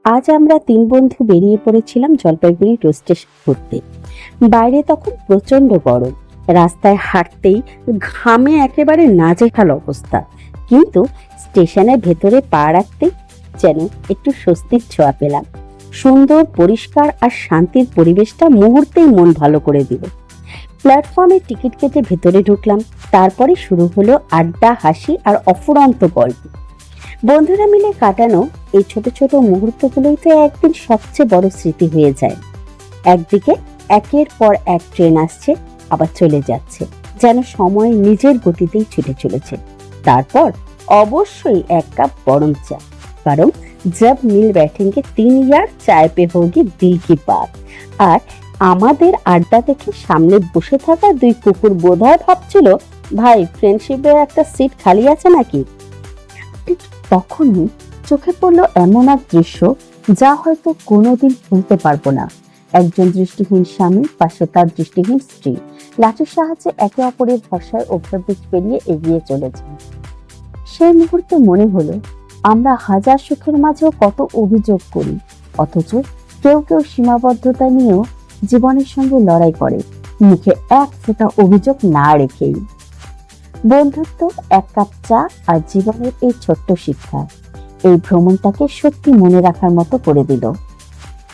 আজ আমরা তিন বন্ধু বেরিয়ে পড়েছিলাম জলপাইগুড়ি রেল স্টেশন ঘুরতে। বাইরে তখন প্রচন্ড গরম, রাস্তায় হাঁটতেই ঘামে একেবারে নাজেহাল অবস্থা। কিন্তু স্টেশনের ভেতরে পা রাখতেই যেন একটু স্বস্তির ছোঁয়া পেলাম। সুন্দর, পরিষ্কার আর শান্তির পরিবেশটা মুহূর্তেই মন ভালো করে দিল। প্ল্যাটফর্মে টিকিট কেটে ভেতরে ঢুকলাম। তারপরে শুরু হলো আড্ডা, হাসি আর অফুরন্ত গল্প। বন্ধুরা মিলে কাটানো এই ছোট ছোট মুহূর্তগুলোই তো একদিন সবচেয়ে বড় স্মৃতি হয়ে যায়। একদিকে একের পর এক ট্রেন আসছে, আবার চলে যাচ্ছে, যেন সময় নিজের গতিতেই ছুটে চলেছে। তারপর অবশ্যই এক কাপ গরম চা, কারণ জব মিল बैठेंगे 3 यार चाय पे होगी दिल की बात। আর আমাদের আড্ডা দেখে সামনে বসে থাকা দুই কুকুর বোধহয় ভাবছিল, ভাই ফ্রেন্ডশিপে একটা সিট খালি আছে নাকি। ঠিক তখনই চোখে পড়লো এমন এক দৃশ্য যা হয়তো কোনোদিন ভুলতে পারবো না। একজন দৃষ্টিহীন স্বামী, পাশে তার দৃষ্টিহীন স্ত্রী, লাঠির সাহায্যে একে অপরের ভরসায় ওভারব্রিজ পেরিয়ে এগিয়ে চলেছেন। সেই মুহূর্তে মনে হলো, আমরা হাজার সুখের মাঝেও কত অভিযোগ করি, অথচ কেউ কেউ সীমাবদ্ধতা নিয়েও জীবনের সঙ্গে লড়াই করে, মুখে এক ফোঁটা অভিযোগ না রেখেই। বন্ধুত্ব, এক কাপ চা আর জীবনের এই ছোট্ট শিক্ষা এই ভ্রমণটাকে সত্যি মনে রাখার মতো করে দিল।